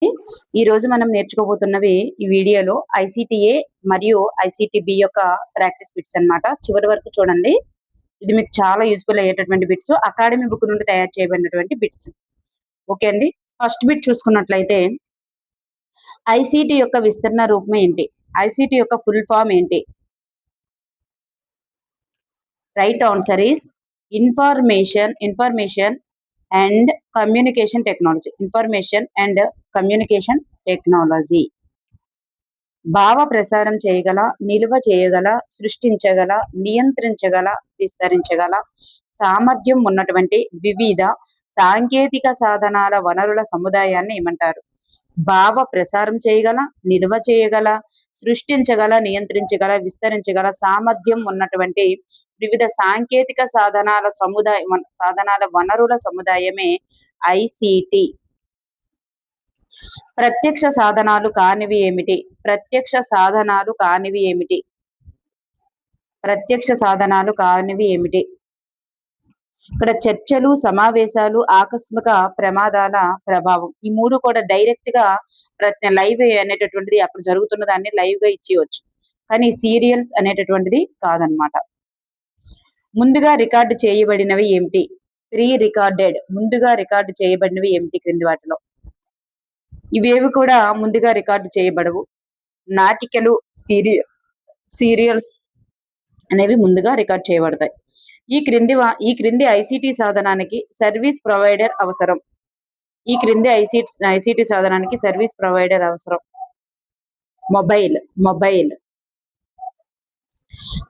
ఈ రోజు మనం నేర్చుకోబోతున్నవి ఈ వీడియోలో ఐసిటిఏ మరియు ఐసిటిబి యొక్క ప్రాక్టీస్ బిట్స్ అన్నమాట. చివరి వరకు చూడండి. ఇది మీకు చాలా యూస్ఫుల్ అయ్యేటటువంటి బిట్స్, అకాడమీ బుక్ నుండి తయారు చేయబడినటువంటి బిట్స్. ఓకే అండి. ఫస్ట్ బిట్ చూసుకున్నట్లయితే ఐసిటి యొక్క విస్తరణ రూపం ఏంటి? ఐసిటి యొక్క ఫుల్ ఫామ్ ఏంటి? Right answer is information and communication technology. Information and communication technology. భావ ప్రసారం చేయగల, నిల్వ చేయగల, సృష్టించగల, నియంత్రించగల, విస్తరించగల సామర్థ్యం ఉన్నటువంటి వివిధ సాంకేతిక సాధనాల వనరుల సముదాయాన్ని ఏమంటారు? భావ ప్రసారం చేయగల, నిల్వ చేయగల, సృష్టించగల, నియంత్రించగల, విస్తరించగల సామర్థ్యం ఉన్నటువంటి వివిధ సాంకేతిక సాధనాల వనరుల సముదాయమే ఐసిటి. ప్రత్యక్ష సాధనాలు కానివి ఏమిటి? ప్రత్యక్ష సాధనాలు కానివి ఏమిటి? ప్రత్యక్ష సాధనాలు కానివి ఏమిటి? ఇక్కడ చర్చలు, సమావేశాలు, ఆకస్మిక ప్రమాదాల ప్రభావం, ఈ మూడు కూడా డైరెక్ట్ గా లైవ్ అనేటటువంటిది అక్కడ జరుగుతున్న దాన్ని లైవ్ గా ఇచ్చేయవచ్చు, కానీ సీరియల్స్ అనేటటువంటిది కాదనమాట. ముందుగా రికార్డు చేయబడినవి ఏమిటి? Pre recorded. ముందుగా రికార్డు చేయబడినవి ఏమిటి క్రింది వాటిలో? ఇవేవి కూడా ముందుగా రికార్డు చేయబడవు. నాటికలు, సీరియల్స్ అనేవి ముందుగా రికార్డ్ చేయబడతాయి. ఈ క్రింది ఐసిటి సాధనానికి సర్వీస్ ప్రొవైడర్ అవసరం. ఈ క్రింది ఐసిటి సాధనానికి సర్వీస్ ప్రొవైడర్ అవసరం. మొబైల్.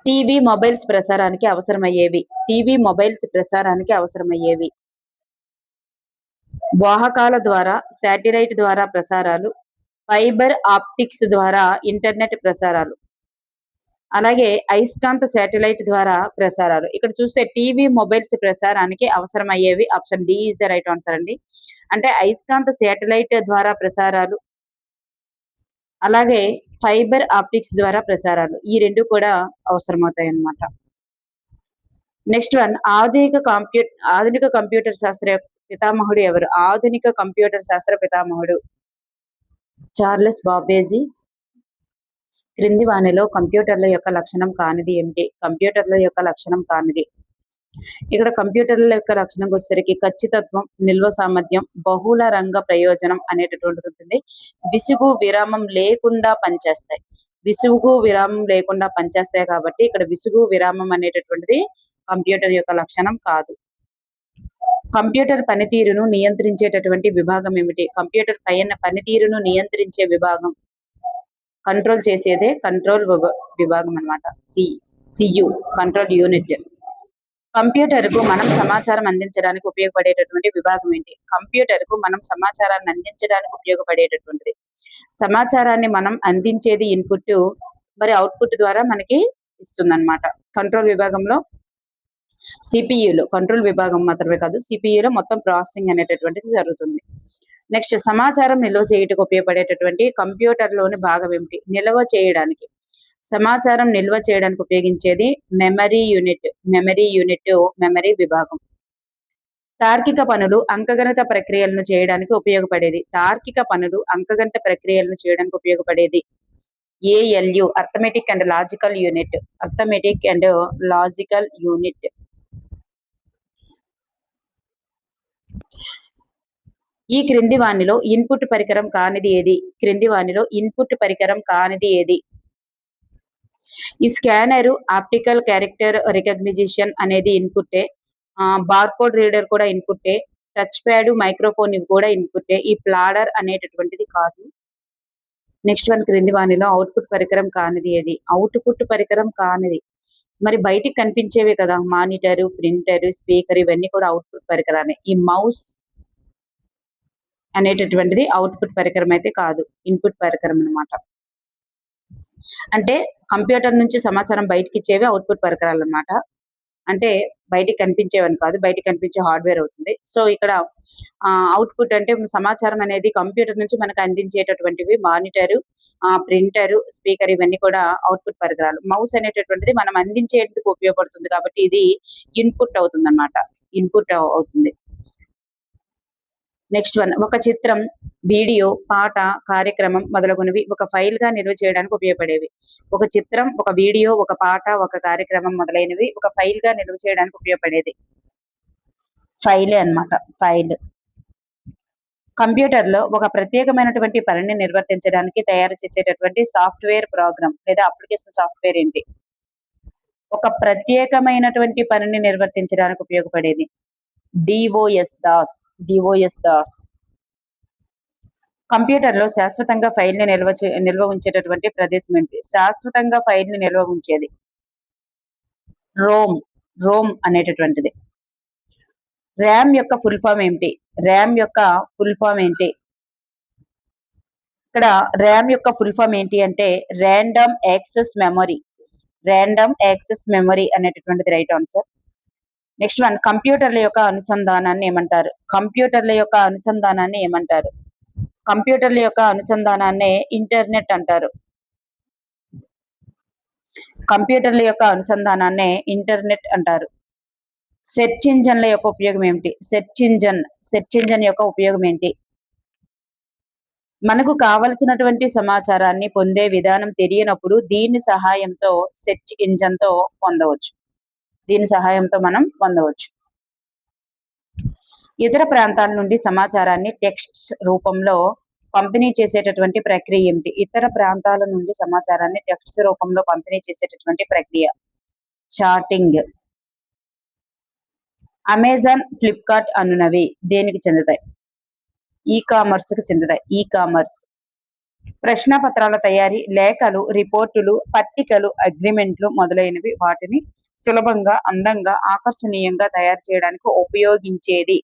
టీవీ మొబైల్స్ ప్రసారానికి అవసరమయ్యేవి. టీవీ మొబైల్స్ ప్రసారానికి అవసరమయ్యేవి. వాహకాల ద్వారా, శాటిలైట్ ద్వారా ప్రసారాలు, ఫైబర్ ఆప్టిక్స్ ద్వారా ఇంటర్నెట్ ప్రసారాలు, అలాగే అయస్కాంత శాటిలైట్ ద్వారా ప్రసారాలు. ఇక్కడ చూస్తే టీవీ మొబైల్స్ ప్రసారానికి అవసరమయ్యేవి option D is the right answer అండి. అంటే అయస్కాంత శాటిలైట్ ద్వారా ప్రసారాలు, అలాగే ఫైబర్ ఆప్టిక్స్ ద్వారా ప్రసారాలు, ఈ రెండు కూడా అవసరమవుతాయి అన్నమాట. నెక్స్ట్ వన్, ఆధునిక కంప్యూటర్ శాస్త్ర పితామహుడు ఎవరు? ఆధునిక కంప్యూటర్ శాస్త్ర పితామహుడు చార్లెస్ బాబేజీ. క్రింది వానిలో కంప్యూటర్ల యొక్క లక్షణం కానిది ఏమిటి? కంప్యూటర్ల యొక్క లక్షణం కానిది. ఇక్కడ కంప్యూటర్ల యొక్క లక్షణం వచ్చేసరికి ఖచ్చితత్వం, నిల్వ సామర్థ్యం, బహుళ రంగ ప్రయోజనం అనేటటువంటిది ఉంటుంది. విసుగు విరామం లేకుండా పనిచేస్తాయి. విసుగు విరామం లేకుండా పనిచేస్తాయి కాబట్టి ఇక్కడ విసుగు విరామం అనేటటువంటిది కంప్యూటర్ యొక్క లక్షణం కాదు. కంప్యూటర్ పనితీరును నియంత్రించేటటువంటి విభాగం ఏమిటి? కంప్యూటర్ పనితీరును నియంత్రించే విభాగం, కంట్రోల్ చేసేదే కంట్రోల్ విభాగం అనమాట. Cu, control unit. కంప్యూటర్ కు మనం సమాచారం అందించడానికి ఉపయోగపడేటటువంటి విభాగం ఏంటి? కంప్యూటర్ కు మనం సమాచారాన్ని అందించడానికి ఉపయోగపడేటటువంటిది. సమాచారాన్ని మనం అందించేది ఇన్పుట్, మరి అవుట్పుట్ ద్వారా మనకి ఇస్తుంది అనమాట. కంట్రోల్ విభాగంలో సిపియులో, కంట్రోల్ విభాగం మాత్రమే కాదు, సిపియులో మొత్తం ప్రాసెసింగ్ అనేటటువంటిది జరుగుతుంది. నెక్స్ట్, సమాచారం నిల్వ చేయుటకు ఉపయోగపడేటటువంటి కంప్యూటర్లోని భాగం ఏమిటి? నిల్వ చేయడానికి, సమాచారం నిల్వ చేయడానికి ఉపయోగించేది మెమరీ యూనిట్. మెమరీ విభాగం. తార్కిక పనులు, అంకగణిత ప్రక్రియలను చేయడానికి ఉపయోగపడేది. తార్కిక పనులు, అంకగణిత ప్రక్రియలను చేయడానికి ఉపయోగపడేది ALU, arithmetic and logical unit. Arithmetic and logical unit. ఈ క్రింది వానిలో ఇన్పుట్ పరికరం కానిది ఏది? క్రింది వానిలో ఇన్పుట్ పరికరం కానిది ఏది? ఈ స్కానరు, ఆప్టికల్ క్యారెక్టర్ రికగ్నిషన్ అనేది ఇన్పుట్టే. బార్కోడ్ రీడర్ కూడా ఇన్పుట్టే. టచ్ ప్యాడ్, మైక్రోఫోన్ ఇవి కూడా ఇన్పుట్టే. ఈ ప్లాడర్ అనేటటువంటిది కాదు. నెక్స్ట్ వన్, క్రింది వానిలో అవుట్పుట్ పరికరం కానిది ఏది? అవుట్పుట్ పరికరం కానిది మరి బయటికి కనిపించేవే కదా, మానిటరు, ప్రింటర్, స్పీకర్, ఇవన్నీ కూడా అవుట్పుట్ పరికరాలే. ఈ మౌస్ అనేటటువంటిది అవుట్పుట్ పరికరం అయితే కాదు, ఇన్పుట్ పరికరం అనమాట. అంటే కంప్యూటర్ నుంచి సమాచారం బయటికి ఇచ్చేవి అవుట్పుట్ పరికరాలు అనమాట. అంటే బయటికి కనిపించేవని కాదు, బయటికి కనిపించే హార్డ్వేర్ అవుతుంది. సో ఇక్కడ అవుట్పుట్ అంటే సమాచారం అనేది కంప్యూటర్ నుంచి మనకు అందించేటటువంటివి మానిటరు, ప్రింటరు, స్పీకర్, ఇవన్నీ కూడా అవుట్పుట్ పరికరాలు. మౌస్ అనేటటువంటిది మనం అందించేందుకు ఉపయోగపడుతుంది కాబట్టి ఇది ఇన్పుట్ అవుతుంది అన్నమాట. ఇన్పుట్ అవుతుంది. నెక్స్ట్ వన్, ఒక చిత్రం, వీడియో, పాట, కార్యక్రమం మొదలగునవి ఒక ఫైల్ గా నిల్వ చేయడానికి ఉపయోగపడేవి. ఒక చిత్రం, ఒక వీడియో, ఒక పాట, ఒక కార్యక్రమం మొదలైనవి ఒక ఫైల్ గా నిల్వ చేయడానికి ఉపయోగపడేది ఫైలే అన్నమాట. ఫైల్. కంప్యూటర్ లో ఒక ప్రత్యేకమైనటువంటి పనిని నిర్వర్తించడానికి తయారు చేసేటటువంటి సాఫ్ట్వేర్ ప్రోగ్రామ్ లేదా అప్లికేషన్ సాఫ్ట్వేర్ ఏంటి? ఒక ప్రత్యేకమైనటువంటి పనిని నిర్వర్తించడానికి ఉపయోగపడేది DOS Das. DOS Das. Computer లో శాశ్వతంగా ఫైల్ ని నిల్వ ఉంచేటటువంటి ప్రదేశం ఏంటి? శాశ్వతంగా ఫైల్ ని నిల్వ ఉంచేది రోమ్. రోమ్ అనేటటువంటిది. ర్యామ్ యొక్క ఫుల్ ఫామ్ ఏంటి? ర్యామ్ యొక్క ఫుల్ ఫామ్ ఏంటి? ఇక్కడ ర్యామ్ యొక్క ఫుల్ ఫామ్ ఏంటి అంటే random access memory. Random access memory అనేటటువంటిది రైట్ ఆన్సర్. నెక్స్ట్ వన్, కంప్యూటర్ల యొక్క అనుసంధానాన్ని ఏమంటారు? కంప్యూటర్ల యొక్క అనుసంధానాన్ని ఏమంటారు? కంప్యూటర్ల యొక్క అనుసంధానాన్ని ఇంటర్నెట్ అంటారు. కంప్యూటర్ల యొక్క అనుసంధానాన్ని ఇంటర్నెట్ అంటారు. సెర్చ్ ఇంజన్ల యొక్క ఉపయోగం ఏమిటి? సెర్చ్ ఇంజన్ యొక్క ఉపయోగం ఏంటి? మనకు కావలసినటువంటి సమాచారాన్ని పొందే విధానం తెలియనప్పుడు దీని సహాయంతో సెర్చ్ ఇంజన్ తో పొందవచ్చు. దీని సహాయంతో మనం పొందవచ్చు. ఇతర ప్రాంతాల నుండి సమాచారాన్ని టెక్స్ట్స్ రూపంలో పంపిణీ చేసేటటువంటి ప్రక్రియ ఏమిటి? ఇతర ప్రాంతాల నుండి సమాచారాన్ని టెక్స్ట్ రూపంలో పంపిణీ చేసేటటువంటి ప్రక్రియ చాటింగ్. అమెజాన్, ఫ్లిప్కార్ట్ అనునవి దేనికి చెందుతాయి? ఈ కామర్స్ కు చెందుతాయి. E commerce. ప్రశ్నపత్రాల తయారీ, లేఖలు, రిపోర్టులు, పట్టికలు, అగ్రిమెంట్లు మొదలైనవి వాటిని సులభంగా, అందంగా, ఆకర్షణీయంగా తయారు చేయడానికి ఉపయోగించేది.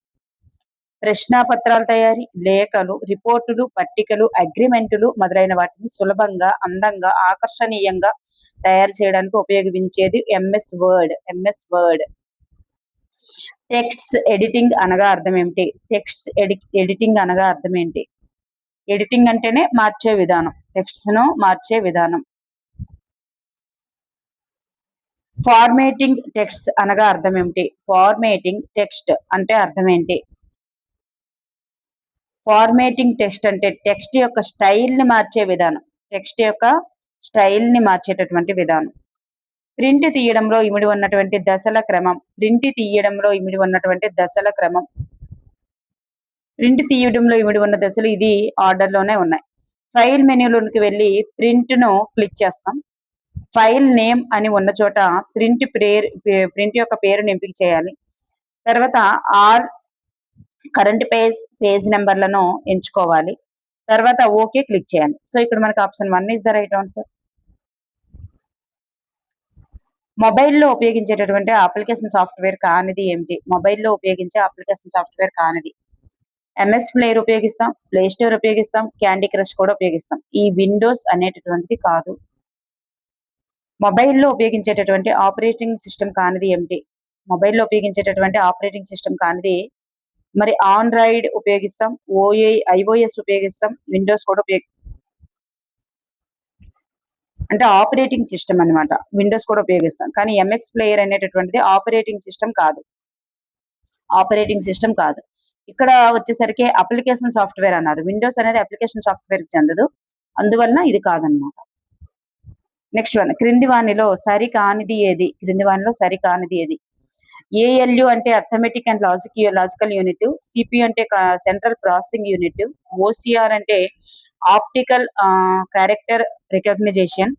ప్రశ్నపత్రాల తయారీ, లేఖలు, రిపోర్టులు, పట్టికలు, అగ్రిమెంటులు మొదలైన వాటిని సులభంగా, అందంగా, ఆకర్షణీయంగా తయారు చేయడానికి ఉపయోగించేది MS word. MS word. Texts editing అనగా అర్థం ఏమిటి? టెక్స్ట్స్ ఎడిటింగ్ అనగా అర్థం ఏంటి? ఎడిటింగ్ అంటేనే మార్చే విధానం. టెక్స్ట్స్ ను మార్చే విధానం. ఫార్మేటింగ్ టెక్స్ట్ అనగా అర్థం ఏమిటి? ఫార్మేటింగ్ టెక్స్ట్ అంటే అర్థం ఏంటి? ఫార్మేటింగ్ టెక్స్ట్ అంటే టెక్స్ట్ యొక్క స్టైల్ ని మార్చే విధానం. టెక్స్ట్ యొక్క స్టైల్ ని మార్చేటటువంటి విధానం. ప్రింట్ తీయడంలో ఇమిడి ఉన్నటువంటి దశల క్రమం. ప్రింట్ తీయడంలో ఇమిడి ఉన్నటువంటి దశల క్రమం. ప్రింట్ తీయడంలో ఇమిడి ఉన్న దశలు ఇది ఆర్డర్ లోనే ఉన్నాయి. ఫైల్ మెనూలోకి వెళ్ళి ప్రింట్ ను క్లిక్ చేస్తాం. ఫైల్ నేమ్ అని ఉన్న చోట ప్రింట్ యొక్క పేరుని ఎంపిక చేయాలి. తర్వాత ఆల్ కరెంట్ పేజ్ నెంబర్లను ఎంచుకోవాలి. తర్వాత ఓకే క్లిక్ చేయాలి. సో ఇక్కడ మనకి option 1 is the right answer. మొబైల్లో ఉపయోగించేటటువంటి అప్లికేషన్ సాఫ్ట్వేర్ కానిది ఏమిటి? మొబైల్లో ఉపయోగించే అప్లికేషన్ సాఫ్ట్వేర్ కానిది ఎంఎస్ ప్లేయర్ ఉపయోగిస్తాం, ప్లే స్టోర్ ఉపయోగిస్తాం, క్యాండీ క్రష్ కూడా ఉపయోగిస్తాం. ఈ విండోస్ అనేటటువంటిది కాదు. మొబైల్లో ఉపయోగించేటటువంటి ఆపరేటింగ్ సిస్టమ్ కానిది ఏమిటి? మొబైల్లో ఉపయోగించేటటువంటి ఆపరేటింగ్ సిస్టమ్ కానిది మరి ఆండ్రాయిడ్ ఉపయోగిస్తాం, ఐఓఎస్ ఉపయోగిస్తాం, విండోస్ కూడా అంటే ఆపరేటింగ్ సిస్టమ్ అన్నమాట. విండోస్ కూడా ఉపయోగిస్తాం. కానీ ఎంఎక్స్ ప్లేయర్ అనేటటువంటిది ఆపరేటింగ్ సిస్టమ్ కాదు. ఆపరేటింగ్ సిస్టమ్ కాదు. ఇక్కడ వచ్చేసరికి అప్లికేషన్ సాఫ్ట్వేర్ అన్నారు. విండోస్ అనేది అప్లికేషన్ సాఫ్ట్వేర్ కి చెందదు. అందువలన ఇది కాదనమాట. నెక్స్ట్ వన్, క్రింది వానిలో సరికానిది ఏది? క్రింది వానిలో సరికానిది ఏది? ఏఎల్యు అంటే arithmetic and logical unit. CPU అంటే సెంట్రల్ ప్రాసెసింగ్ యూనిట్. ఓసిఆర్ అంటే optical character recognition.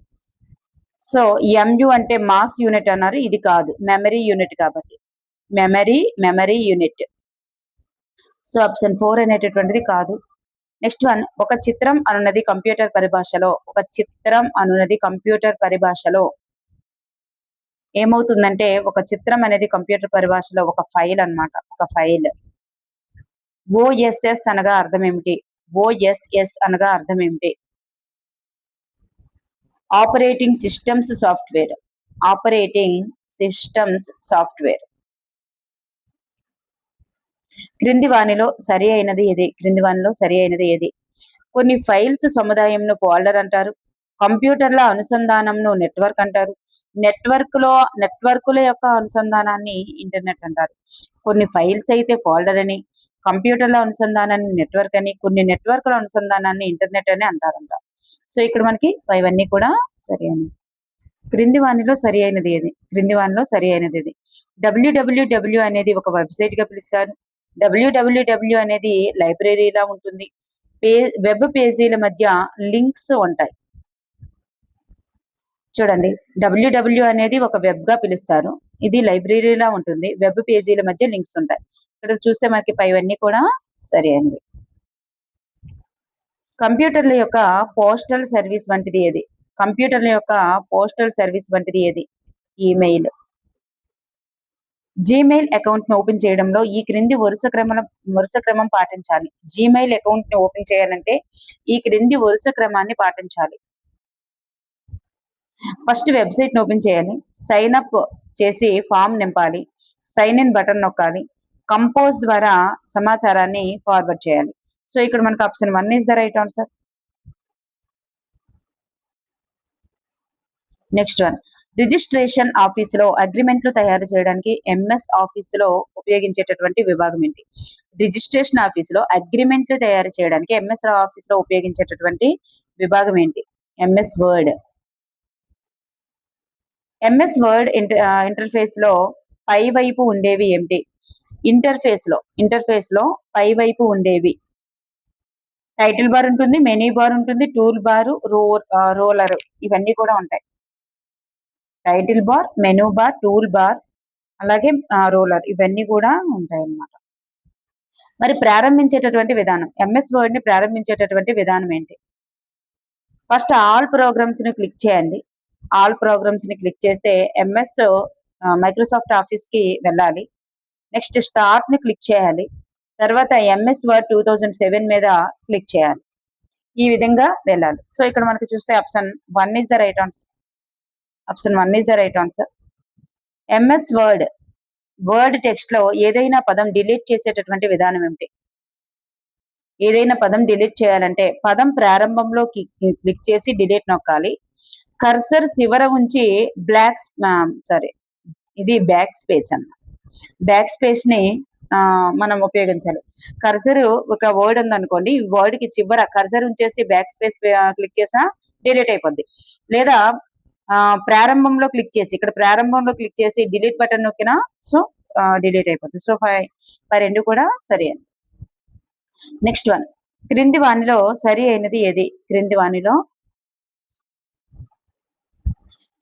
So MU అంటే మాస్ యూనిట్ అన్నారు. ఇది కాదు, మెమరీ యూనిట్ కాబట్టి మెమరీ యూనిట్. సో ఆప్షన్ 4 అనేటటువంటిది కాదు. నెక్స్ట్ వన్, ఒక చిత్రం అనున్నది కంప్యూటర్ పరిభాషలో ఏమవుతుందంటే ఒక చిత్రం అనేది కంప్యూటర్ పరిభాషలో ఒక ఫైల్ అన్నమాట. ఒక ఫైల్. ఓఎస్ఎస్ అనగా అర్థం ఏమిటి? ఓఎస్ఎస్ అనగా అర్థం ఏమిటి? Operating systems software. Operating systems software. క్రింది వానిలో సరి అయినది ఏది? కొన్ని ఫైల్స్ సముదాయంను ఫోల్డర్ అంటారు. కంప్యూటర్ల అనుసంధానంను నెట్వర్క్ అంటారు. నెట్వర్కుల యొక్క అనుసంధానాన్ని ఇంటర్నెట్ అంటారు. కొన్ని ఫైల్స్ అయితే ఫోల్డర్ అని, కంప్యూటర్ల అనుసంధానాన్ని నెట్వర్క్ అని, కొన్ని నెట్వర్క్ల అనుసంధానాన్ని ఇంటర్నెట్ అని అంటారంట. సో ఇక్కడ మనకి ఇవన్నీ కూడా సరి అయినవి. క్రింది వానిలో సరి అయినది ఏది? క్రింది వానిలో సరి అయినది ఏది? www అనేది ఒక వెబ్సైట్ గా పిలుస్తారు. www అనేది లైబ్రరీలా ఉంటుంది. వెబ్ పేజీల మధ్య లింక్స్ ఉంటాయి. చూడండి, www అనేది ఒక వెబ్ గా పిలుస్తారు. ఇది లైబ్రరీలా ఉంటుంది. వెబ్ పేజీల మధ్య లింక్స్ ఉంటాయి. ఇక్కడ చూస్తే మనకి పైవన్నీ కూడా సరి అయినవి. కంప్యూటర్ల యొక్క పోస్టల్ సర్వీస్ వంటిది ఏది? కంప్యూటర్ల యొక్క పోస్టల్ సర్వీస్ వంటిది ఏది? ఈమెయిల్. జీమెయిల్ అకౌంట్ ను ఓపెన్ చేయడంలో ఈ క్రింది వరుస క్రమం పాటించాలి. జీమెయిల్ అకౌంట్ ని ఓపెన్ చేయాలంటే ఈ క్రింది వరుస క్రమాన్ని పాటించాలి. ఫస్ట్ వెబ్సైట్ ని ఓపెన్ చేయాలి. సైన్ అప్ చేసి ఫామ్ నింపాలి. సైన్ ఇన్ బటన్ నొక్కాలి. కంపోజ్ ద్వారా సమాచారాన్ని ఫార్వర్డ్ చేయాలి. సో ఇక్కడ మనకు option 1 is the right answer. Next one, registration ఆఫీసులో అగ్రిమెంట్లు తయారు చేయడానికి ఎంఎస్ ఆఫీసులో ఉపయోగించేటటువంటి విభాగం ఏంటి? రిజిస్ట్రేషన్ ఆఫీసులో అగ్రిమెంట్లు తయారు చేయడానికి ఎంఎస్ ఆఫీసులో ఉపయోగించేటటువంటి విభాగం ఏంటి? MS word. MS word interface లో పై వైపు ఉండేవి ఏమిటి? ఇంటర్ఫేస్ లో పై వైపు ఉండేవి టైటిల్ బార్ ఉంటుంది, మెనీ బార్ ఉంటుంది, టూల్ బార్, రోలర్, ఇవన్నీ కూడా ఉంటాయి. Title bar, menu bar, tool bar, అలాగే రోలర్, ఇవన్నీ కూడా ఉంటాయి అన్నమాట. మరి ప్రారంభించేటటువంటి విధానం, ఎంఎస్ వర్డ్ ని ప్రారంభించేటటువంటి విధానం ఏంటి? ఫస్ట్ ఆల్ ప్రోగ్రామ్స్ ని క్లిక్ చేయండి. ఆల్ ప్రోగ్రామ్స్ ని క్లిక్ చేస్తే ఎంఎస్ మైక్రోసాఫ్ట్ ఆఫీస్ కి వెళ్ళాలి. నెక్స్ట్ స్టార్ట్ ని క్లిక్ చేయాలి. తర్వాత ఎంఎస్ వర్డ్ 2007 మీద క్లిక్ చేయాలి. ఈ విధంగా వెళ్ళాలి. సో ఇక్కడ మనకి చూస్తే option 1 is the right answer. Option 1 is the right answer. MS word text లో ఏదైనా పదం డిలీట్ చేసేటటువంటి విధానం ఏమిటి? ఏదైనా పదం డిలీట్ చేయాలంటే పదం ప్రారంభంలో క్లిక్ చేసి డిలీట్ నొక్కాలి. కర్సర్ చివర ఉంచి ఇది బ్యాక్ స్పేస్ అన్న. బ్యాక్ స్పేస్ ని మనం ఉపయోగించాలి. కర్సర్ ఒక వర్డ్ ఉందనుకోండి, ఈ వర్డ్ కి చివర కర్సర్ ఉంచేసి బ్యాక్ స్పేస్ క్లిక్ చేసినా డిలీట్ అయిపోద్ది. లేదా ప్రారంభంలో క్లిక్ చేసి, ఇక్కడ ప్రారంభంలో క్లిక్ చేసి డిలీట్ బటన్ నొక్కినా సో డిలీట్ అయిపోతుంది. సో రెండు కూడా సరి అయినది. నెక్స్ట్ వన్, క్రింది వానిలో సరి అయినది ఏది? క్రింది వానిలో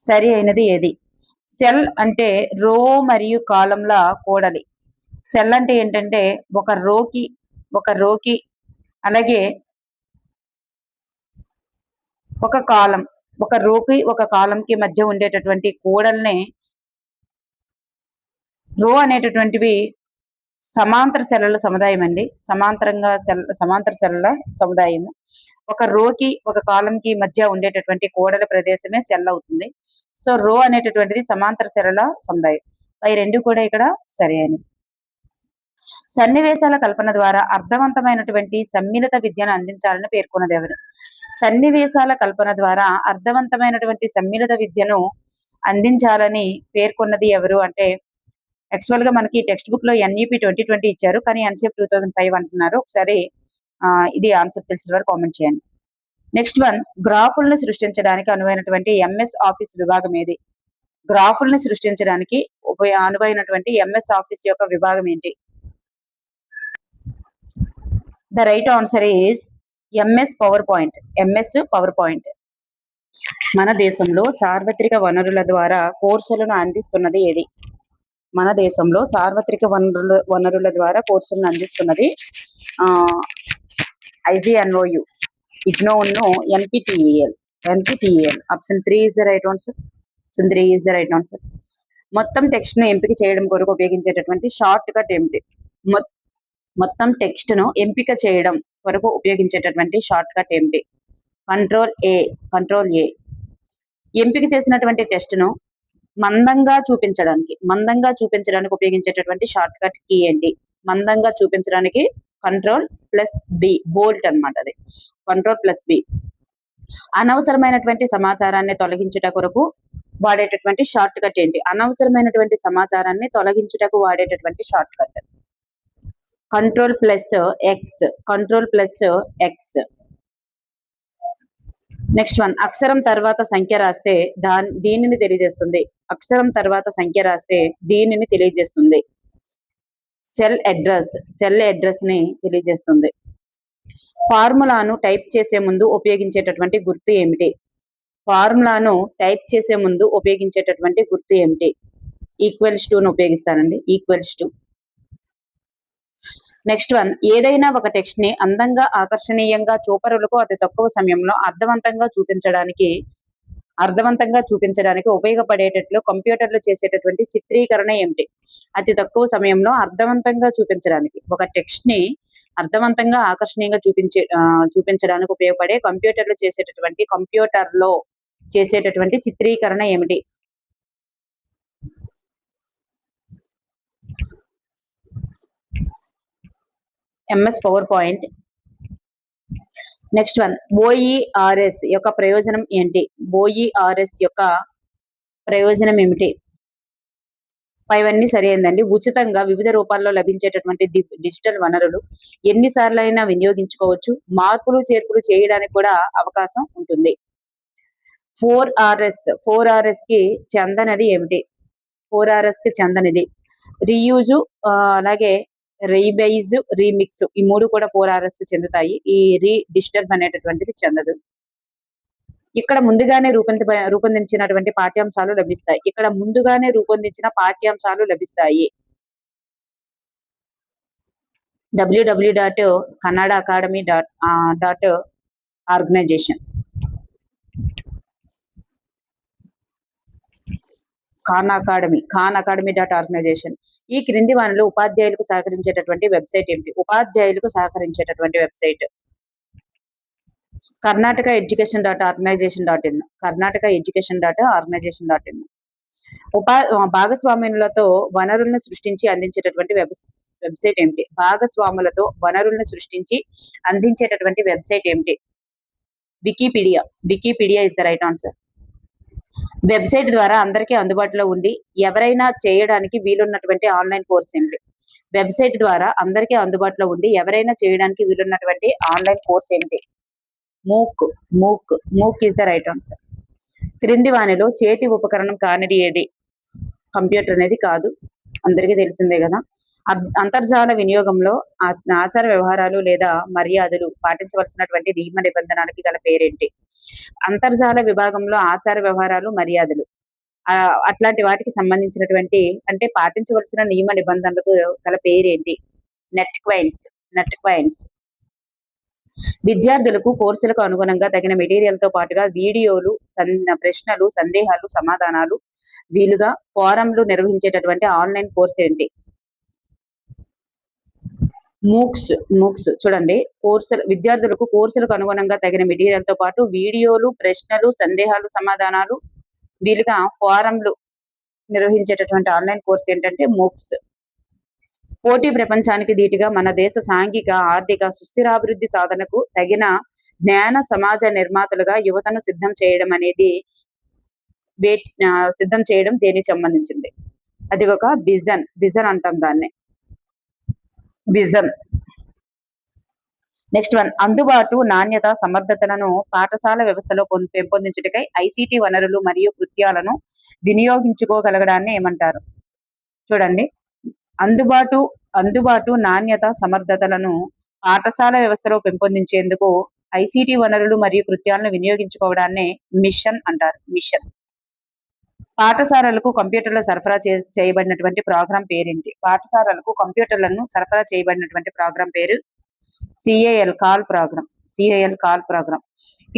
సరి అయినది ఏది? సెల్ అంటే రో మరియు కాలంల కూడలి. సెల్ అంటే ఏంటంటే ఒక రోకి అలాగే ఒక కాలం, ఒక రోకి ఒక కాలంకి మధ్య ఉండేటటువంటి కూడల్ని రో అనేటటువంటివి సమాంతర సెల్ల సముదాయం అండి. సమాంతర సెల్ల సముదాయము. ఒక రోకి ఒక కాలంకి మధ్య ఉండేటటువంటి కూడల ప్రదేశమే సెల్ అవుతుంది. సో రో అనేటటువంటిది సమాంతర సెల్ల సముదాయం. పై రెండు కూడా ఇక్కడ సరి అయినవి. సన్నివేశాల కల్పన ద్వారా అర్థవంతమైనటువంటి సమ్మిళిత విద్యను అందించాలని పేర్కొన్నది ఎవరు? సన్నివేశాల కల్పన ద్వారా అర్థవంతమైనటువంటి సమ్మిళిత విద్యను అందించాలని పేర్కొన్నది ఎవరు అంటే, యాక్చువల్ గా మనకి టెక్స్ట్ బుక్ లో ఎన్ఈపి 2020 ఇచ్చారు, కానీ ఎన్సిఎఫ్ 2005 అంటున్నారు. ఒకసారి ఇది ఆన్సర్ తెలిసిన వారు కామెంట్ చేయండి. నెక్స్ట్ వన్, గ్రాఫులను సృష్టించడానికి అనువైనటువంటి ఎంఎస్ ఆఫీస్ విభాగం ఏది? గ్రాఫులను సృష్టించడానికి అనువైనటువంటి ఎంఎస్ ఆఫీస్ యొక్క విభాగం ఏంటి? The right answer is MS power point. MS power point. మన దేశంలో సార్వత్రిక వనరుల ద్వారా కోర్సులను అందిస్తున్నది ఏది? మన దేశంలో సార్వత్రిక వనరుల ద్వారా కోర్సులను అందిస్తున్నది IGNOU, IGNOU, NPTEL. Option 3 is the right answer. Option 3 is the right answer. మొత్తం టెక్స్ట్ ను ఎంపిక చేయడం కొరకు ఉపయోగించేటటువంటి షార్ట్ కట్ ఏమిటి? మొత్తం టెక్స్ట్ ను ఎంపిక చేయడం కొరకు ఉపయోగించేటటువంటి షార్ట్ కట్ ఏమిటి? Control A. ఎంపిక చేసినటువంటి టెక్స్ట్ ను మందంగా చూపించడానికి ఉపయోగించేటటువంటి షార్ట్ కట్ కీ ఏంటి? మందంగా చూపించడానికి Ctrl+B, బోల్ట్ అన్నమాట. అది Ctrl+B. అనవసరమైనటువంటి సమాచారాన్ని తొలగించుట కొరకు వాడేటటువంటి షార్ట్ కట్ ఏంటి? అనవసరమైనటువంటి సమాచారాన్ని తొలగించుటకు వాడేటటువంటి shortcut control plus X, control plus X. Next one, అక్షరం తర్వాత సంఖ్య రాస్తే దీనిని తెలియజేస్తుంది. అక్షరం తర్వాత సంఖ్య రాస్తే దీనిని తెలియజేస్తుంది. సెల్ అడ్రస్, సెల్ అడ్రస్ ని తెలియజేస్తుంది. ఫార్ములాను టైప్ చేసే ముందు ఉపయోగించేటటువంటి గుర్తు ఏమిటి? ఫార్ములాను టైప్ చేసే ముందు ఉపయోగించేటటువంటి గుర్తు ఏమిటి? ఈక్వల్స్ టు ను ఉపయోగిస్తానండి, ఈక్వల్స్ టు. నెక్స్ట్ వన్, ఏదైనా ఒక టెక్స్ట్ ని అందంగా ఆకర్షణీయంగా చూపరులకు అతి తక్కువ సమయంలో అర్థవంతంగా చూపించడానికి ఉపయోగపడేటట్లు కంప్యూటర్లు చేసేటటువంటి చిత్రీకరణ ఏమిటి? అతి తక్కువ సమయంలో అర్థవంతంగా చూపించడానికి, ఒక టెక్స్ట్ ని అర్థవంతంగా ఆకర్షణీయంగా చూపించడానికి ఉపయోగపడే కంప్యూటర్లో చేసేటటువంటి చిత్రీకరణ ఏమిటి? MS PowerPoint. Next one, OERS యొక్క ప్రయోజనం ఏంటి? ఓఈఆర్ఎస్ యొక్క ప్రయోజనం ఏమిటి? పైవన్నీ సరైనదండి. ఉచితంగా వివిధ రూపాల్లో లభించేటటువంటి డిజిటల్ వనరులు ఎన్నిసార్లైనా వినియోగించుకోవచ్చు. మార్పులు చేర్పులు చేయడానికి కూడా అవకాశం ఉంటుంది. 4RS కి చెందనది ఏమిటి? 4RS కి చెందనిది రీయూజు, అలాగే రీబైజ్, రీమిక్స్, ఈ మూడు కూడా 4RS కి చెందుతాయి. ఈ డిస్టర్బ్ అనేటటువంటిది చెందదు. ఇక్కడ ముందుగానే రూపొందించినటువంటి పాఠ్యాంశాలు లభిస్తాయి. ఇక్కడ ముందుగానే రూపొందించిన పాఠ్యాంశాలు లభిస్తాయి. www.kannadaacademy.org. ఖాన్ అకాడమీ.org. ఈ క్రింది వానిలో ఉపాధ్యాయులకు సహకరించేటటువంటి వెబ్సైట్ ఏమిటి? ఉపాధ్యాయులకు సహకరించేటటువంటి వెబ్సైట్ కర్ణాటక ఎడ్యుకేషన్.organization.in, కర్ణాటక ఎడ్యుకేషన్.organization.in. భాగస్వాములతో వనరులను సృష్టించి అందించేటటువంటి వెబ్సైట్ ఏమిటి? భాగస్వాములతో వనరులను సృష్టించి అందించేటటువంటి వెబ్సైట్ ఏమిటి? Wikipedia. Wikipedia is the right answer. Website ద్వారా అందరికీ అందుబాటులో ఉండి ఎవరైనా చేయడానికి వీలున్నటువంటి ఆన్లైన్ కోర్స్ ఏమిటి? వెబ్సైట్ ద్వారా అందరికీ అందుబాటులో ఉండి ఎవరైనా చేయడానికి వీలున్నటువంటి ఆన్లైన్ కోర్స్ ఏమిటి? MOOC is the right answer. క్రింది వానిలో చేతి ఉపకరణం కానిది ఏది? కంప్యూటర్ అనేది కాదు, అందరికీ తెలిసిందే కదా. అంతర్జాల వినియోగంలో ఆచార వ్యవహారాలు లేదా మర్యాదలు పాటించవలసినటువంటి నియమ నిబంధనలకి గల పేరేంటి? అంతర్జాల విభాగంలో ఆచార వ్యవహారాలు, మర్యాదలు అట్లాంటి వాటికి సంబంధించినటువంటి అంటే పాటించవలసిన నియమ నిబంధనలకు గల పేరేంటి? నెట్ క్వైన్స్. విద్యార్థులకు కోర్సులకు అనుగుణంగా తగిన మెటీరియల్ తో పాటుగా వీడియోలు, ప్రశ్నలు, సందేహాలు, సమాధానాలు వీలుగా ఫోరంలు నిర్వహించేటటువంటి ఆన్లైన్ కోర్స్ ఏంటి? మూక్స్. చూడండి, విద్యార్థులకు కోర్సులకు అనుగుణంగా తగిన మెటీరియల్ తో పాటు వీడియోలు, ప్రశ్నలు, సందేహాలు, సమాధానాలు వీలుగా ఫోరంలు నిర్వహించేటటువంటి ఆన్లైన్ కోర్స్ ఏంటంటే మూక్స్. పోటీ ప్రపంచానికి ధీటుగా మన దేశ సాంఘిక, ఆర్థిక సుస్థిరాభివృద్ధి సాధనకు తగిన జ్ఞాన సమాజ నిర్మాతలుగా యువతను సిద్ధం చేయడం దేనికి సంబంధించింది? అది ఒక విజన్ అంటాం దాన్ని, విజన్. నెక్స్ట్ వన్, అందుబాటు, నాణ్యత, సమర్థతలను పాఠశాల వ్యవస్థలో పెంపొందించుటకై ఐసిటి వనరులు మరియు కృత్యాలను వినియోగించుకోగలగడాన్ని ఏమంటారు? చూడండి, అందుబాటు, నాణ్యత, సమర్థతలను పాఠశాల వ్యవస్థలో పెంపొందించేందుకు ఐసిటి వనరులు మరియు కృత్యాలను వినియోగించుకోవడాన్ని మిషన్ అంటారు, మిషన్. పాఠశాలలకు కంప్యూటర్లు సరఫరా చేయబడినటువంటి ప్రోగ్రాం పేరేంటి? పాఠశాలలకు కంప్యూటర్లను సరఫరా చేయబడినటువంటి ప్రోగ్రాం పేరు CAL ప్రోగ్రాం.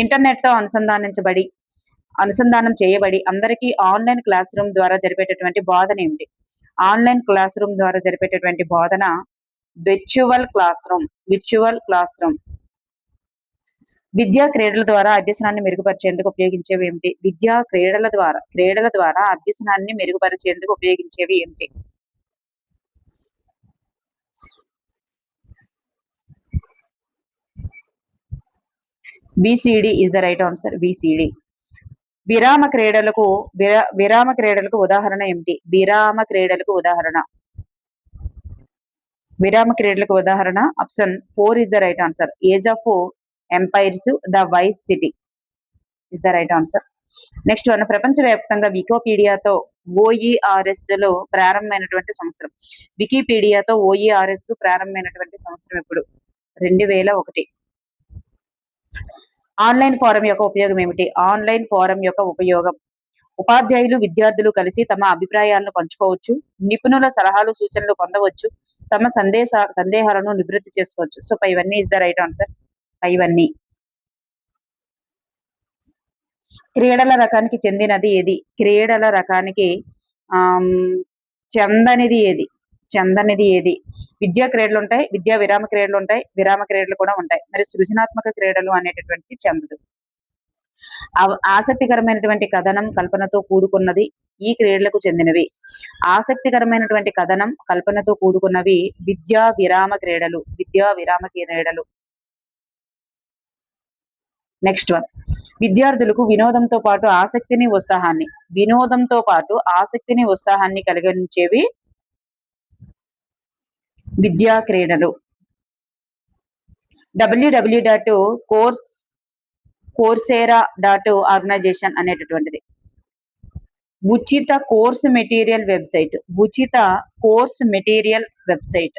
ఇంటర్నెట్ తో అనుసంధానం చేయబడి అందరికీ ఆన్లైన్ క్లాస్ రూమ్ ద్వారా జరిపేటటువంటి బోధన ఏమిటి? ఆన్లైన్ క్లాస్ రూమ్ ద్వారా జరిపేటటువంటి బోధన విర్చువల్ క్లాస్ రూమ్. విద్యా క్రీడల ద్వారా అభ్యసనాన్ని మెరుగుపరిచేందుకు ఉపయోగించేవి ఏమిటి? క్రీడల ద్వారా అభ్యసనాన్ని మెరుగుపరిచేందుకు ఉపయోగించేవి ఏమిటి? BCD is the right answer. BCD. విరామ క్రీడలకు ఉదాహరణ ఏమిటి? విరామ క్రీడలకు ఉదాహరణ విరామ క్రీడలకు ఉదాహరణ option 4 is the right answer. Age of Empires, the Vice City is the right answer. Next one, ప్రపంచవ్యాప్తంగా వికీపీడియాతో ఓఈఆర్ఎస్ లో ప్రారంభమైనటువంటి సంవత్సరం. వికీపీడియాతో ఓఈఆర్ఎస్ ప్రారంభమైనటువంటి సంవత్సరం ఎప్పుడు? 2001. ఆన్లైన్ ఫోరం యొక్క ఉపయోగం ఏమిటి? ఆన్లైన్ ఫోరం యొక్క ఉపయోగం, ఉపాధ్యాయులు విద్యార్థులు కలిసి తమ అభిప్రాయాలను పంచుకోవచ్చు, నిపుణుల సలహాలు సూచనలు పొందవచ్చు, తమ సందేహాలను నివృత్తి చేసుకోవచ్చు. సో పైవన్నీ ఇస్ ద రైట్ ఆన్సర్. పైవన్నీ. క్రీడల రకానికి చెందినది ఏది? క్రీడల రకానికి చెందనిది ఏది? చెందనిది ఏది? విద్యా క్రీడలు ఉంటాయి, విద్యా విరామ క్రీడలు ఉంటాయి, విరామ క్రీడలు కూడా ఉంటాయి. మరి సృజనాత్మక క్రీడలు అనేటటువంటిది చెందదు. ఆసక్తికరమైనటువంటి కథనం, కల్పనతో కూడుకున్నది ఈ క్రీడలకు చెందినవి. ఆసక్తికరమైనటువంటి కథనం, కల్పనతో కూడుకున్నవి విద్యా విరామ క్రీడలు. విద్యా విరామ క్రీడలు. నెక్స్ట్ వన్, విద్యార్థులకు వినోదంతో పాటు ఆసక్తిని ఉత్సాహాన్ని కలిగించేవి విద్యా క్రీడలు. www.coursera.organization అనేటటువంటిది ఉచిత కోర్స్ మెటీరియల్ వెబ్సైట్. ఉచిత course material website.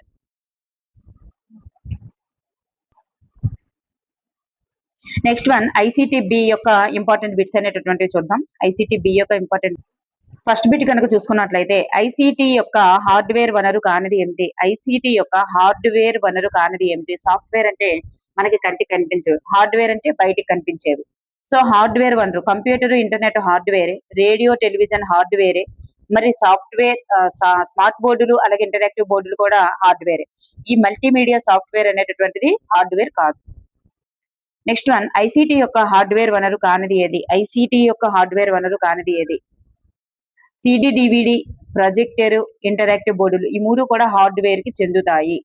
Next one, ICTB యొక్క ఇంపార్టెంట్ బిట్స్ అనేటటువంటివి చూద్దాం. ఐసిటిబి యొక్క ఇంపార్టెంట్ ఫస్ట్ బిట్ కనుక చూసుకున్నట్లయితే, ఐసిటి యొక్క హార్డ్వేర్ వనరు కానిది ఏమిటి? ఐసిటి యొక్క హార్డ్వేర్ వనరు కానిది ఏమిటి? సాఫ్ట్వేర్ అంటే మనకి కంటికి కనిపించదు, హార్డ్వేర్ అంటే బయటికి కనిపించేది. సో హార్డ్వేర్ వనరు కంప్యూటర్, ఇంటర్నెట్ హార్డ్వేరే, రేడియో టెలివిజన్ హార్డ్వేరే, మరి సాఫ్ట్వేర్ స్మార్ట్ బోర్డులు అలాగే ఇంటరాక్టివ్ బోర్డులు కూడా హార్డ్వేరే. ఈ మల్టీమీడియా సాఫ్ట్వేర్ అనేటటువంటిది హార్డ్వేర్ కాదు. నెక్స్ట్ వన్, ఐసిటి యొక్క హార్డ్వేర్ వనరు కానిది ఏది? ఐసిటి యొక్క హార్డ్వేర్ వనరు కానిది ఏది? సిడి, డివిడి, ప్రొజెక్టర్, ఇంటరాక్టివ్ బోర్డులు ఈ మూడు కూడా హార్డ్వేర్ కి చెందుతాయి.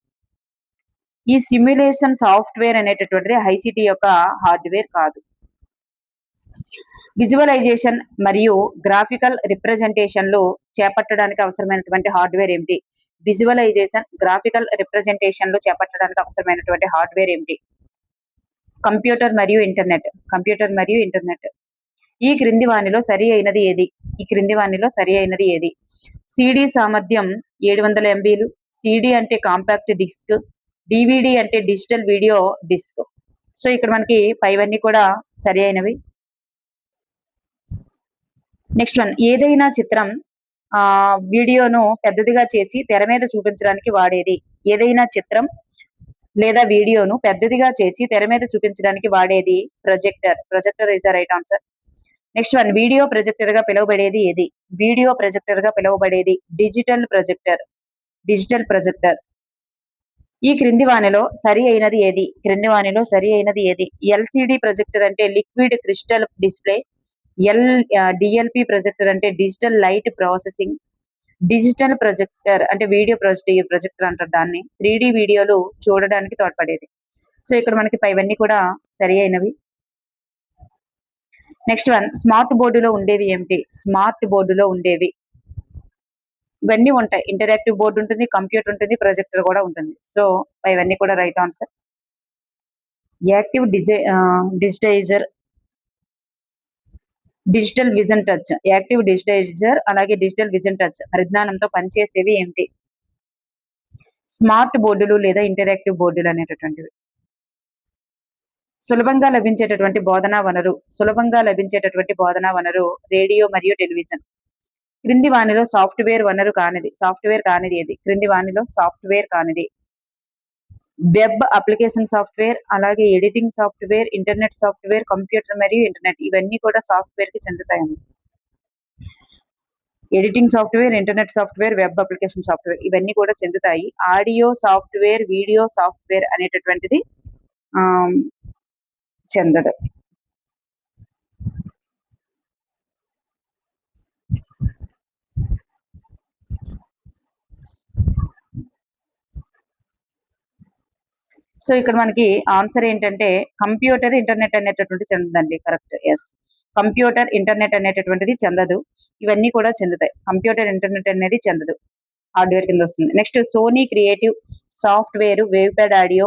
ఈ సిమ్యులేషన్ సాఫ్ట్వేర్ అనేటటువంటిది ఐసిటి యొక్క హార్డ్వేర్ కాదు. విజువలైజేషన్ మరియు గ్రాఫికల్ రిప్రజెంటేషన్లు చేపట్టడానికి అవసరమైనటువంటి హార్డ్వేర్ ఏమిటి? విజువలైజేషన్, గ్రాఫికల్ రిప్రజెంటేషన్లు చేపట్టడానికి అవసరమైనటువంటి హార్డ్వేర్ ఏమిటి? కంప్యూటర్ మరియు ఇంటర్నెట్. కంప్యూటర్ మరియు ఇంటర్నెట్. ఈ క్రింది వానిలో సరి అయినది ఏది? ఈ క్రింది వానిలో సరి అయినది ఏది? సిడి సామర్థ్యం 700 MBలు, సిడి అంటే కాంపాక్ట్ డిస్క్, డివిడి అంటే డిజిటల్ వీడియో డిస్క్. సో ఇక్కడ మనకి పైవన్నీ కూడా సరి అయినవి. నెక్స్ట్ వన్, ఏదైనా చిత్రం వీడియోను పెద్దదిగా చేసి తెర మీద చూపించడానికి వాడేది? ఏదైనా చిత్రం లేదా వీడియోను పెద్దదిగా చేసి తెర మీద చూపించడానికి వాడేది projector. Projector is the right answer. Next one, video projector గా పిలువబడేది ఏది? వీడియో ప్రొజెక్టర్ గా పిలువబడేది డిజిటల్ ప్రొజెక్టర్. Digital projector. ఈ క్రింది వానిలో సరి అయినది ఏది? క్రింది వానిలో సరి అయినది ఏది? ఎల్సిడి ప్రొజెక్టర్ అంటే liquid crystal display, DLP projector అంటే digital light processing, digital projector అంటే వీడియో ప్రొజెక్టర్ అంటారు దాన్ని, 3D వీడియోలు చూడడానికి తోడ్పడేది. సో ఇక్కడ మనకి పైవన్నీ కూడా సరి అయినవి. నెక్స్ట్ వన్, స్మార్ట్ బోర్డులో ఉండేవి ఏమిటి? స్మార్ట్ బోర్డులో ఉండేవి ఇవన్నీ ఉంటాయి. ఇంటరాక్టివ్ బోర్డు ఉంటుంది, కంప్యూటర్ ఉంటుంది, ప్రొజెక్టర్ కూడా ఉంటుంది. సో ఇవన్నీ కూడా right answer. Active digitiser, digital vision touch. Active digitiser అలాగే డిజిటల్ విజన్ టచ్ పరిజ్ఞానంతో పనిచేసేవి ఏమిటి? స్మార్ట్ బోర్డులు లేదా ఇంటరాక్టివ్ బోర్డులు అనేటటువంటివి. సులభంగా లభించేటటువంటి బోధనా వనరు రేడియో మరియు టెలివిజన్. క్రింది వానిలో సాఫ్ట్వేర్ వనరు కానిది? సాఫ్ట్వేర్ కానిది ఏది? క్రింది వానిలో సాఫ్ట్వేర్ కానిది వెబ్ అప్లికేషన్ సాఫ్ట్వేర్, అలాగే editing software, internet software, computer మరియు ఇంటర్నెట్ ఇవన్నీ కూడా సాఫ్ట్వేర్ కి చెందుతాయి. Editing software, internet software, web application software ఇవన్నీ కూడా చెందుతాయి. ఆడియో సాఫ్ట్వేర్, వీడియో సాఫ్ట్వేర్ అనేటటువంటిది చెందదు. సో ఇక్కడ మనకి ఆన్సర్ ఏంటంటే కంప్యూటర్, ఇంటర్నెట్ అనేటటువంటి చెందదండి. Correct, yes. కంప్యూటర్, ఇంటర్నెట్ అనేటటువంటిది చెందదు. ఇవన్నీ కూడా చెందుతాయి. కంప్యూటర్, ఇంటర్నెట్ అనేది చెందదు. హార్డ్వేర్ కింద వస్తుంది. Next Sony Creative Software, WavePad audio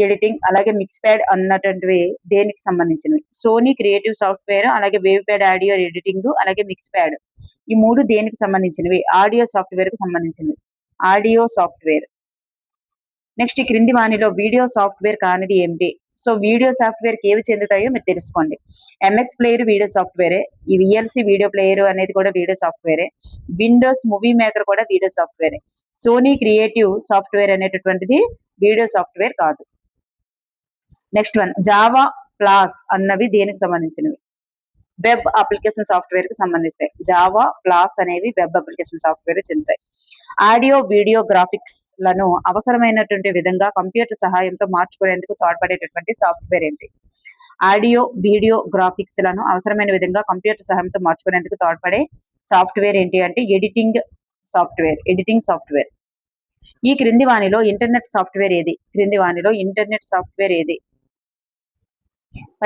editing, అలాగే మిక్స్ ప్యాడ్ అన్నటువంటివి దేనికి సంబంధించినవి? సోనీ క్రియేటివ్ సాఫ్ట్వేర్, అలాగే వేవ్ ప్యాడ్ ఆడియో ఎడిటింగ్, అలాగే మిక్స్ ప్యాడ్, ఈ మూడు దేనికి సంబంధించినవి? ఆడియో సాఫ్ట్వేర్ కి సంబంధించినవి. Audio software. నెక్స్ట్ ఈ క్రింది వానిలో వీడియో సాఫ్ట్వేర్ కానిది ఏమిటి? సో వీడియో సాఫ్ట్వేర్ కి ఏవి చెందుతాయో మీరు తెలుసుకోండి. ఎంఎక్స్ ప్లేయర్ వీడియో సాఫ్ట్వేరే, ఈ విఎల్సి వీడియో ప్లేయర్ అనేది కూడా వీడియో సాఫ్ట్వేరే, విండోస్ మూవీ మేకర్ కూడా వీడియో సాఫ్ట్వేరే. సోనీ క్రియేటివ్ సాఫ్ట్వేర్ అనేటటువంటిది వీడియో సాఫ్ట్వేర్ కాదు. నెక్స్ట్ వన్ జావా ప్లాస్ అన్నవి దేనికి సంబంధించినవి? వెబ్ అప్లికేషన్ సాఫ్ట్వేర్ కి సంబంధిస్తాయి. జావా ప్లాస్ అనేవి వెబ్ అప్లికేషన్ సాఫ్ట్వేర్ చెందుతాయి. ఆడియో వీడియో గ్రాఫిక్స్ లను అవసరమైనటువంటి విధంగా కంప్యూటర్ సహాయంతో మార్చుకునేందుకు తోడ్పడేటటువంటి సాఫ్ట్వేర్ ఏంటి? ఆడియో వీడియో గ్రాఫిక్స్ లను అవసరమైన విధంగా కంప్యూటర్ సహాయంతో మార్చుకునేందుకు తోడ్పడే సాఫ్ట్వేర్ ఏంటి అంటే ఎడిటింగ్ సాఫ్ట్వేర్. ఈ క్రింది వానిలో ఇంటర్నెట్ సాఫ్ట్వేర్ ఏది? క్రింది వానిలో ఇంటర్నెట్ సాఫ్ట్వేర్ ఏది?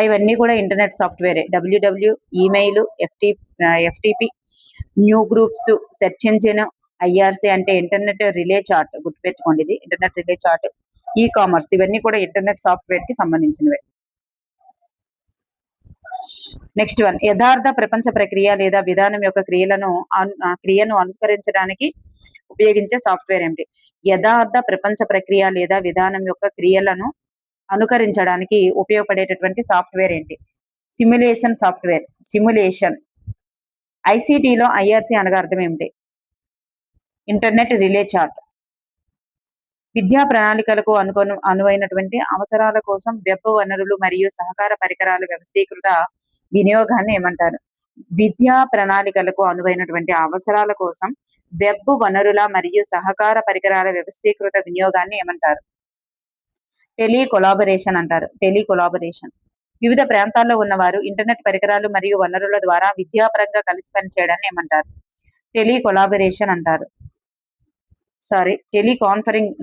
ఇవన్నీ కూడా ఇంటర్నెట్ సాఫ్ట్వేరే. WW, email, FTP, newsgroups, search engine, IRC అంటే ఇంటర్నెట్ రిలే చార్ట్, గుర్తుపెట్టుకోండి ఇది internet relay chart, e commerce, ఇవన్నీ కూడా ఇంటర్నెట్ సాఫ్ట్వేర్ కి సంబంధించినవే. నెక్స్ట్ వన్ యథార్థ ప్రపంచ ప్రక్రియ లేదా విధానం యొక్క క్రియను అనుసరించడానికి ఉపయోగించే సాఫ్ట్వేర్ ఏమిటి? యథార్థ ప్రపంచ ప్రక్రియ లేదా విధానం యొక్క క్రియలను అనుకరించడానికి ఉపయోగపడేటటువంటి సాఫ్ట్వేర్ ఏంటి? Simulation software. సిమ్యులేషన్. ఐసిటిలో ఐఆర్సి అనగా అర్థం ఏమిటి? Internet relay chart. విద్యా ప్రణాళికలకు అనువైనటువంటి అవసరాల కోసం వెబ్ వనరులు మరియు సహకార పరికరాల వ్యవస్థీకృత వినియోగాన్ని ఏమంటారు? విద్యా ప్రణాళికలకు అనువైనటువంటి అవసరాల కోసం వెబ్ వనరుల మరియు సహకార పరికరాల వ్యవస్థీకృత వినియోగాన్ని ఏమంటారు? టెలికొలాబరేషన్ అంటారు. టెలికొలాబరేషన్. వివిధ ప్రాంతాల్లో ఉన్నవారు ఇంటర్నెట్ పరికరాలు మరియు వనరుల ద్వారా విద్యాపరంగా కలిసి పనిచేయడాన్ని ఏమంటారు? టెలికొలాబరేషన్ అంటారు. టెలికాన్ఫరెన్సింగ్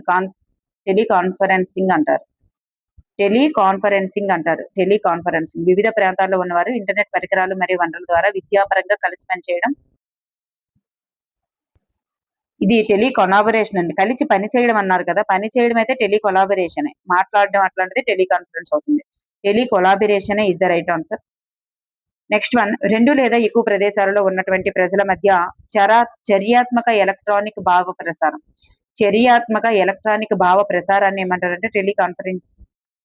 అంటారు. టెలికాన్ఫరెన్సింగ్. వివిధ ప్రాంతాల్లో ఉన్నవారు ఇంటర్నెట్ పరికరాలు మరియు వనరుల ద్వారా విద్యాపరంగా కలిసి పనిచేయడం, ఇది టెలికొలాబరేషన్ అండి. కలిసి పని చేయడం అన్నారు కదా, పని చేయడం అయితే టెలికొలాబరేషన్, మాట్లాడడం అట్లాంటిది టెలికాన్ఫరెన్స్ అవుతుంది. Telecollaboration is the right answer. Next one 2 లేదా ఎక్కువ ప్రదేశాలలో ఉన్నటువంటి ప్రజల మధ్య చర్యాత్మక ఎలక్ట్రానిక్ భావ ప్రసారాన్ని ఏమంటారంటే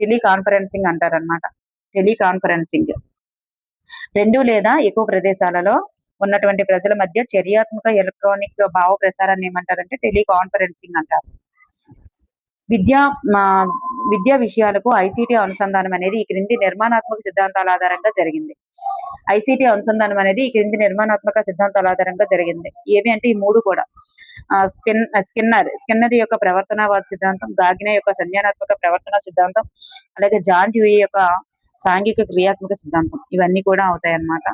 టెలికాన్ఫరెన్సింగ్ అంటారనమాట. టెలికాన్ఫరెన్సింగ్. 2 లేదా ఎక్కువ ప్రదేశాలలో ఉన్నటువంటి ప్రజల మధ్య చర్యాత్మక ఎలక్ట్రానిక్ భావ ప్రసారాన్ని ఏమంటారంటే టెలికాన్ఫరెన్సింగ్ అంటారు. విద్యా విషయాలకు ఐసిటి అనుసంధానం అనేది ఈ క్రింది నిర్మాణాత్మక సిద్ధాంతాల ఆధారంగా జరిగింది. ఐసిటి అనుసంధానం అనేది ఈ క్రింది నిర్మాణాత్మక సిద్ధాంతాల ఆధారంగా జరిగింది. ఏవి అంటే ఈ మూడు కూడా స్కిన్నర్ యొక్క ప్రవర్తనవాద సిద్ధాంతం, గాగ్నే యొక్క సంజ్ఞానాత్మక ప్రవర్తన సిద్ధాంతం, అలాగే జాన్ డ్యూయి యొక్క సాంఘిక క్రియాత్మక సిద్ధాంతం, ఇవన్నీ కూడా అవుతాయి అన్నమాట.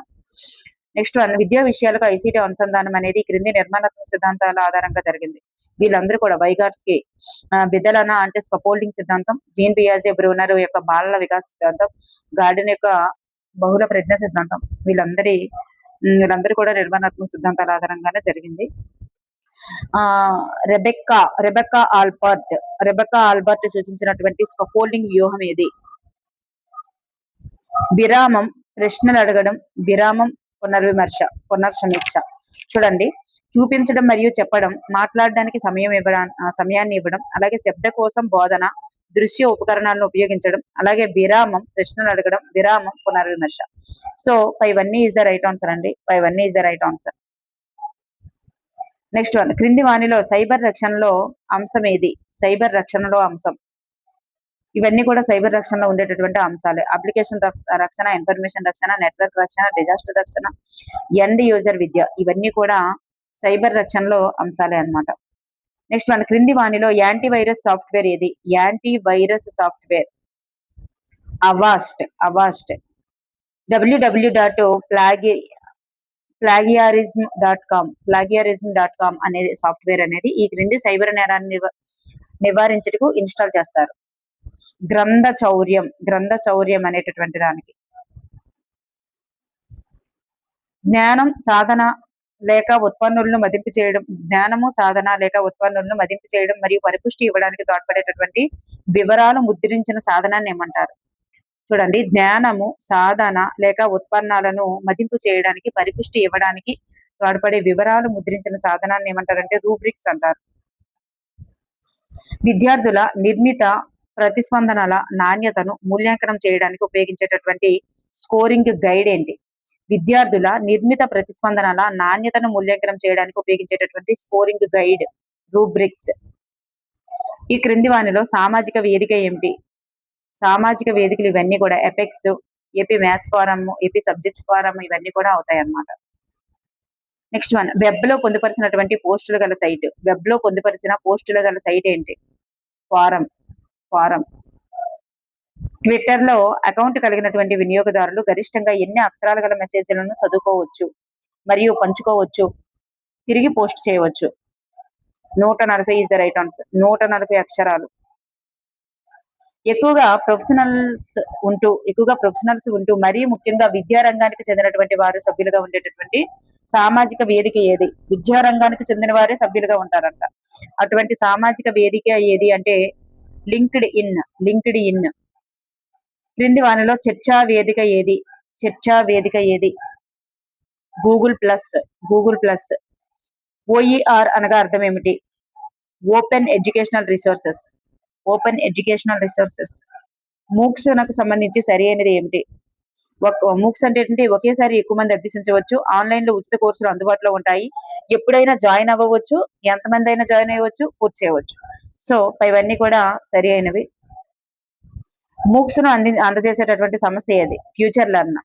నెక్స్ట్ వన్ విద్యా విషయాలకు ఐసిటి అనుసంధానం అనేది ఈ క్రింది నిర్మాణాత్మక సిద్ధాంతాల ఆధారంగా జరిగింది. వీళ్ళందరూ కూడా వైగాట్స్కి బిదలనా అంటే స్కఫోల్డింగ్ సిద్ధాంతం, జీన్ పియాజే బ్రూనర్ యొక్క బాలల వికాస సిద్ధాంతం, గార్డెన్ యొక్క బహుళ ప్రజ్ఞ సిద్ధాంతం, వీళ్ళందరూ కూడా నిర్మాణాత్మక సిద్ధాంతాల ఆధారంగానే జరిగింది. రెబెక్కా ఆల్బర్ట్ సూచించినటువంటి స్కఫోల్డింగ్ వ్యూహం ఏది? విరామం, ప్రశ్నలు అడగడం, విరామం, పునర్సమీక్ష. చూడండి, చూపించడం మరియు చెప్పడం, మాట్లాడడానికి సమయాన్ని ఇవ్వడం, అలాగే శబ్దకోశం బోధన, దృశ్య ఉపకరణాలను ఉపయోగించడం, అలాగే విరామం, ప్రశ్నలు అడగడం, విరామం, పునర్విమర్శ. So 5 is the right answer అండి. 5 is the right answer. Next one క్రింది వానిలో సైబర్ రక్షణలో అంశం ఏది? సైబర్ రక్షణలో అంశం, ఇవన్నీ కూడా సైబర్ రక్షణలో ఉండేటటువంటి అంశాలే. అప్లికేషన్ రక్షణ, ఇన్ఫర్మేషన్ రక్షణ, నెట్వర్క్ రక్షణ, డిజాస్టర్ రక్షణ, ఎండ్ యూజర్ విద్య, ఇవన్నీ కూడా సైబర్ రక్షణలో అంశాలే అన్నమాట. నెక్స్ట్ వన్ క్రింది వానిలో యాంటీవైరస్ సాఫ్ట్వేర్ ఏది? Antivirus software Avast. www.plagiarism.com అనేది సాఫ్ట్వేర్ అనేది ఈ క్రింది సైబర్ నేరాన్ని నివారించుటకు ఇన్స్టాల్ చేస్తారు. గ్రంథ చౌర్యం అనేటటువంటి దానికి. జ్ఞానం, సాధన, లేక ఉత్పన్నులను మదింపు చేయడం, జ్ఞానము సాధన లేక ఉత్పన్నులను మదింపు చేయడం మరియు పరిపుష్టి ఇవ్వడానికి తోడ్పడేటటువంటి వివరాలు ముద్రించిన సాధనాన్ని ఏమంటారు? చూడండి, జ్ఞానము సాధన లేక ఉత్పన్నాలను మదింపు చేయడానికి పరిపుష్టి ఇవ్వడానికి తోడ్పడే వివరాలు ముద్రించిన సాధనాన్ని ఏమంటారంటే రూబ్రిక్స్ అంటారు. విద్యార్థుల నిర్మిత ప్రతిస్పందనల నాణ్యతను మూల్యాంకనం చేయడానికి ఉపయోగించేటటువంటి స్కోరింగ్ గైడ్ ఏంటి? విద్యార్థుల నిర్మిత ప్రతిస్పందనల నాణ్యతను మూల్యాంకనం చేయడానికి ఉపయోగించేటటువంటి స్కోరింగ్ గైడ్ రూబ్రిక్స్. ఈ క్రింది వానిలో సామాజిక వేదిక ఏమిటి? సామాజిక వేదికలు ఇవన్నీ కూడా ఎపెక్స్, AP maths form, AP subjects form ఇవన్నీ కూడా అవుతాయి అన్నమాట. నెక్స్ట్ వన్, వెబ్ లో పొందుపరిచినటువంటి పోస్టులు గల సైట్. వెబ్ లో పొందుపరిచిన పోస్టులు గల సైట్ ఏంటి? ఫారం. ట్విట్టర్ లో అకౌంట్ కలిగినటువంటి వినియోగదారులు గరిష్టంగా ఎన్ని అక్షరాలు గల మెసేజ్లను చదువుకోవచ్చు మరియు పంచుకోవచ్చు, తిరిగి పోస్ట్ చేయవచ్చు? 140 ఇస్ ద రైట్ ఆన్సర్. 140 అక్షరాలు. ఎక్కువగా ప్రొఫెషనల్స్ ఉంటూ మరీ ముఖ్యంగా విద్యారంగానికి చెందినటువంటి వారు సభ్యులుగా ఉండేటటువంటి సామాజిక వేదిక ఏది? విద్యారంగానికి చెందిన వారే సభ్యులుగా ఉంటారంట. అటువంటి సామాజిక వేదిక ఏది అంటే లింక్డ్ ఇన్. క్రింది వానిలో చర్చా వేదిక ఏది? Google plus. ఓఈఆర్ అనగా అర్థం ఏమిటి? Open educational resources. మూక్స్ నాకు సంబంధించి సరి అయినది ఏమిటి? మూక్స్ అంటే ఏంటంటే ఒకేసారి ఎక్కువ మంది అభ్యసించవచ్చు, ఆన్లైన్ లో ఉచిత కోర్సులు అందుబాటులో ఉంటాయి, ఎప్పుడైనా జాయిన్ అవ్వవచ్చు, ఎంతమంది అయినా జాయిన్ అయ్యవచ్చు, పూర్తి చేయవచ్చు. సో ఇవన్నీ కూడా సరి అయినవి. మూక్స్ ను అందజేసేటటువంటి సంస్థ ఏది? Future learn.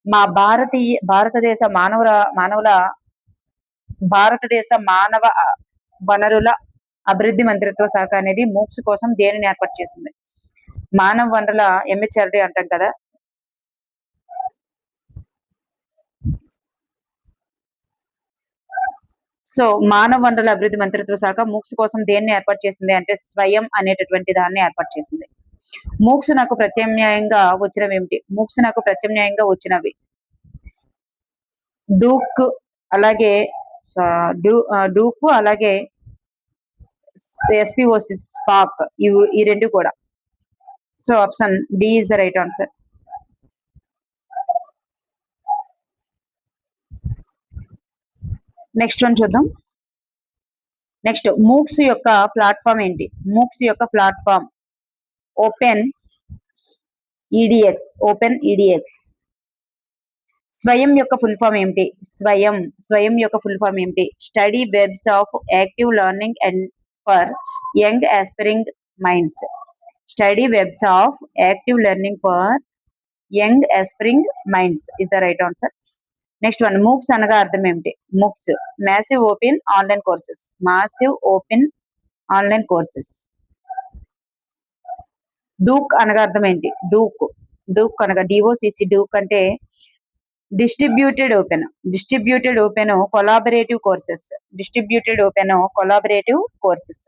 మా భారతదేశ మానవ వనరుల అభివృద్ధి మంత్రిత్వ శాఖ అనేది మూక్స్ కోసం దేనిని ఏర్పాటు చేసింది? మానవ వనరుల MHRD అంటాం కదా. సో మానవ వనరుల అభివృద్ధి మంత్రిత్వ శాఖ మూక్స్ కోసం దేన్ని ఏర్పాటు చేసింది అంటే స్వయం అనేటటువంటి దాన్ని ఏర్పాటు చేసింది. మూక్స్ నాకు ప్రత్యామ్నాయంగా వచ్చినవి ఏమిటి? మూక్స్ నాకు ప్రత్యామ్నాయంగా వచ్చినవి డూక్, అలాగే SPOC స్పార్క్, ఈ రెండు కూడా. So option D is the right answer. Next one చూద్దాం. నెక్స్ట్, మూక్స్ యొక్క ప్లాట్ఫామ్ ఏంటి? మూక్స్ యొక్క ప్లాట్ఫామ్ ఓపెన్ ఈడిఎక్స్. స్వయం యొక్క ఫుల్ ఫామ్ ఏమిటి? స్వయం యొక్క ఫుల్ ఫామ్ ఏమిటి? Study webs of active learning and for young aspiring minds. Study webs of active learning for young aspiring minds is the right answer. Next one, MOOCs అనగా అర్థం ఏమిటి? MOOCs massive open online courses. డూక్ అనగా అర్థం ఏంటి? డూక్ అనగా DOCC. డూక్ అంటే distributed open collaborative courses.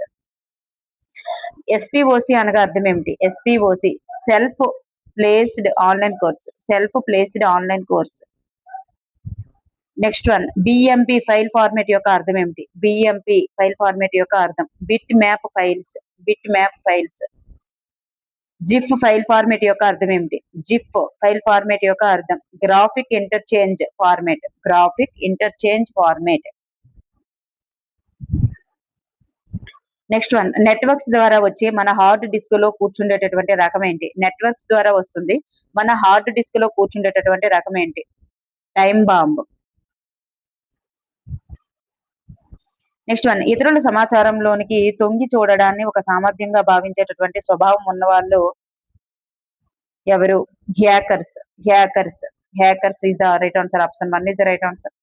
SPOC అనగా అర్థం ఏమిటి? SPOC self placed online course. Next one, BMP file format యొక్క అర్థం ఏమిటి? BMP ఫైల్ ఫార్మాట్ యొక్క అర్థం bit map files. GIF file format యొక్క అర్థం ఏమిటి? జిఫ్ ఫైల్ ఫార్మాట్ యొక్క అర్థం graphic interchange format. Next one, networks ద్వారా వచ్చి మన హార్డ్ డిస్క్ లో కూర్చుండేటటువంటి రకం ఏంటి? నెట్వర్క్స్ ద్వారా వస్తుంది మన హార్డ్ డిస్క్ లో కూర్చుండేటటువంటి రకం ఏంటి? Time bomb. నెక్స్ట్ వన్, ఇతరుల సమాచారంలోనికి తొంగి చూడడాన్ని ఒక సామర్థ్యంగా భావించేటటువంటి స్వభావం ఉన్న వాళ్ళు ఎవరు? Hackers is the right answer. Option 1 is the right answer.